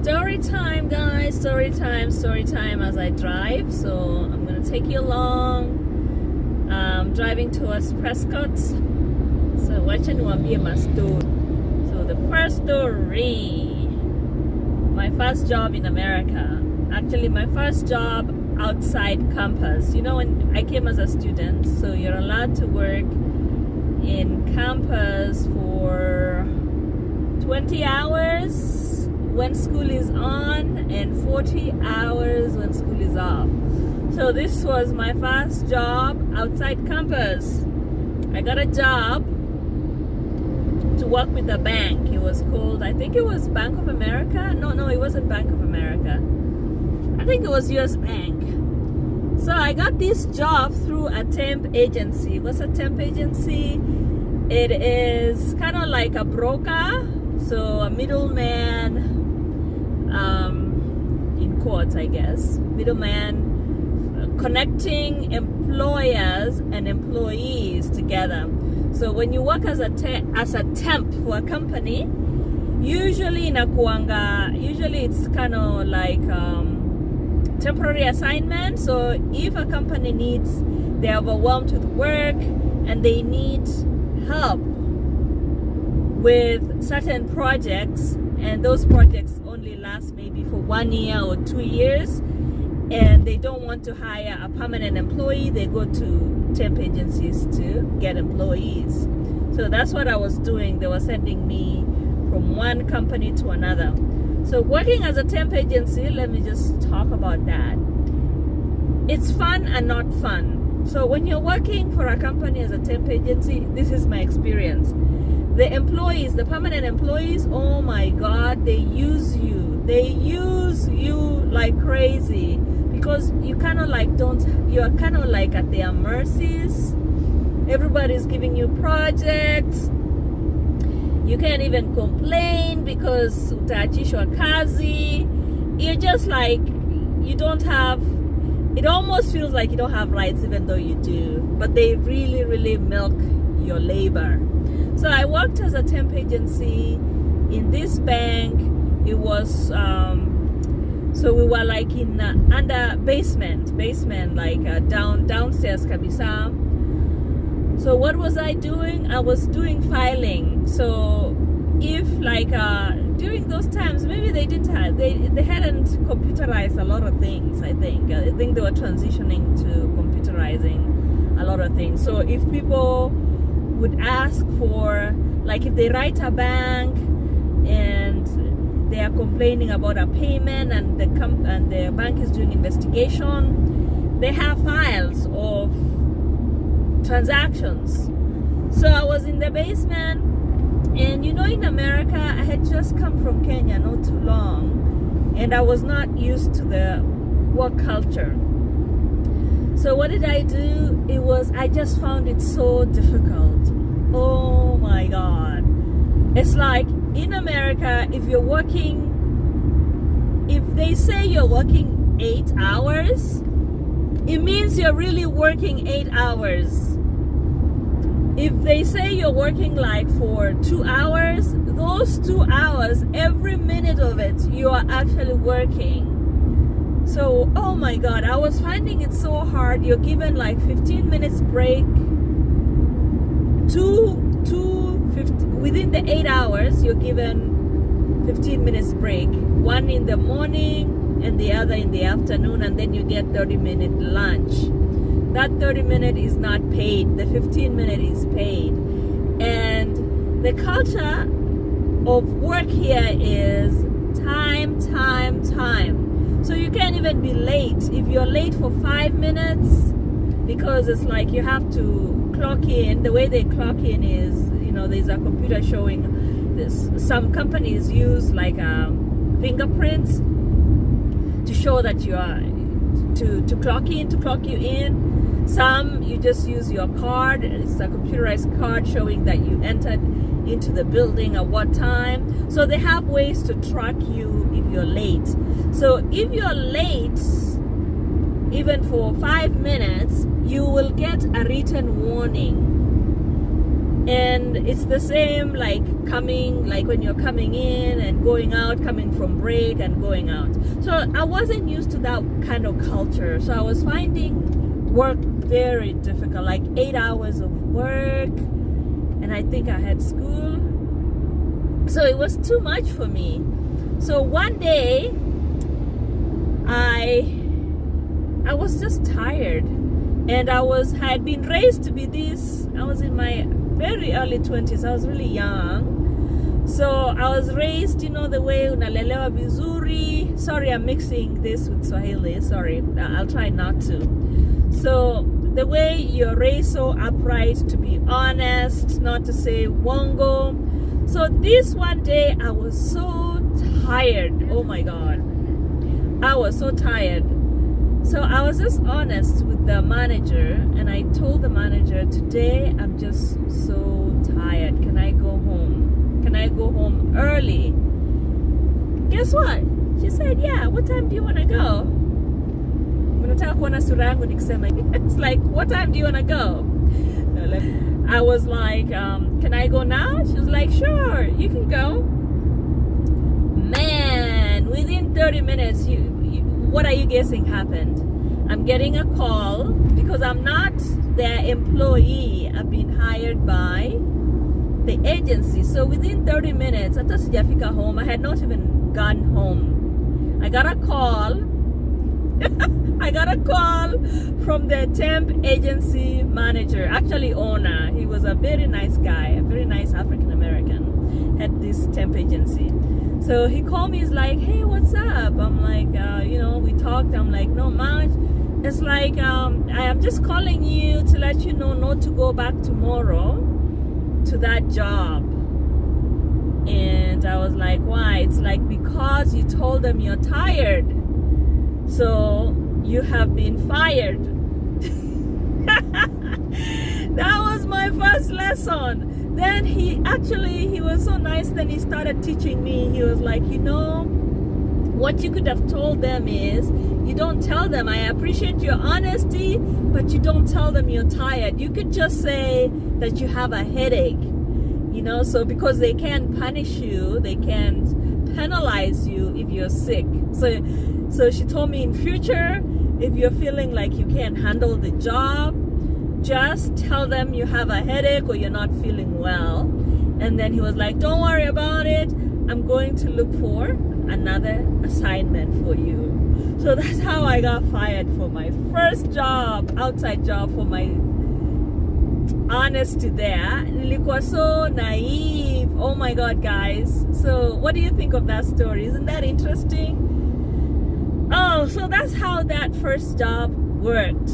Story time, guys. Story time as I drive. So I'm gonna take you along. Driving towards Prescott. So wacha niwaambie mastori. So the first story, my first job in America. Actually, my first job outside campus. You know, when I came as a student, so you're allowed to work in campus for 20 hours when school is on and 40 hours when school is off. So this was my first job outside campus. I got a job to work with a bank. It was called, I think it was Bank of America. No, it wasn't Bank of America. I think it was US Bank. So I got this job through a temp agency. What's a temp agency? It is kind of like a broker, so a middleman, in quotes, I guess, middleman connecting employers and employees together. So when you work as a temp for a company, usually it's kind of like temporary assignment. So if a company they're overwhelmed with work and they need help with certain projects, and those projects only last maybe for 1 year or 2 years, and they don't want to hire a permanent employee, they go to temp agencies to get employees. So that's what I was doing. They were sending me from one company to another. So working as a temp agency, let me just talk about that. It's fun and not fun. So when you're working for a company as a temp agency, this is my experience. The employees, the permanent employees, oh my God, they use you. They use you like crazy because you're kind of like at their mercies. Everybody's giving you projects. You can't even complain because utaachishwa kazi. You're just like, it almost feels like you don't have rights even though you do. But they really, really milk your labor. So I worked as a temp agency in this bank. It was, so we were like in under basement, like downstairs kabisa. So what was I doing? I was doing filing. So if like during those times, maybe they hadn't computerized a lot of things. I think they were transitioning to computerizing a lot of things. So if people would ask for, like, if they write a bank and they are complaining about a payment and the bank is doing investigation, they have files of transactions. So I was in the basement, and you know, in America, I had just come from Kenya not too long, and I was not used to the work culture. So what did I do? I just found it so difficult. Oh my God. It's like in America, if they say you're working 8 hours, it means you're really working 8 hours. If they say you're working like for 2 hours, those 2 hours, every minute of it, you are actually working. So, oh my God, I was finding it so hard. You're given like 15 minutes break, within the 8 hours, you're given 15 minutes break, one in the morning and the other in the afternoon, and then you get 30-minute lunch. That 30-minute is not paid. The 15-minute is paid. And the culture of work here is time. So you can't even be late. If you're late for 5 minutes, because it's like you have to clock in. The way they clock in is, you know, there's a computer showing this. Some companies use like fingerprints to show that you are to clock you in. Some you just use your card. It's a computerized card showing that you entered into the building at what time. So they have ways to track you if you're late. So if you're late, even for 5 minutes, you will get a written warning. And it's the same like when you're coming in and going out, coming from break and going out. So I wasn't used to that kind of culture. So I was finding work very difficult, like 8 hours of work, and I think I had school. So it was too much for me. So one day I was just tired, and had been raised to be this. I was in my very early 20s. I was really young. So I was raised, the way unalelewa vizuri. Sorry, I'm mixing this with Swahili. Sorry, I'll try not to. So the way you're raised, so upright, to be honest, not to say wongo. So this one day I was so tired. Oh my God. I was so tired. So I was just honest with the manager, and I told the manager, today I'm just so tired. Can I go home? Can I go home early? Guess what? She said, yeah. What time do you want to go? It's like, what time do you want to go? I was like, can I go now? She was like, sure, you can go. Man, within 30 minutes, what are you guessing happened? I'm getting a call because I'm not their employee. I've been hired by the agency. So within 30 minutes, I thought sijafika home. I had not even gone home. I got a call. I got a call from the temp agency manager, actually owner. He was a very nice guy, a very nice African American, had this temp agency. So he called me, he's like, hey, what's up? I'm like, we talked. I'm like, no much. It's like, I am just calling you to let you know not to go back tomorrow to that job. And I was like, why? It's like, because you told them you're tired. So you have been fired. That was my first lesson. Then he was so nice. Then he started teaching me. He was like, what you could have told them is, you don't tell them, I appreciate your honesty, but you don't tell them you're tired. You could just say that you have a headache, so because they can't punish you, they can't penalize you if you're sick. So she told me, in future, if you're feeling like you can't handle the job, just tell them you have a headache or you're not feeling well. And then he was like, don't worry about it. I'm going to look for another assignment for you. So that's how I got fired for my first job, outside job, for my honesty there. Nilikuwa so naive. Oh my God, guys. So what do you think of that story? Isn't that interesting? Oh, so that's how that first job worked.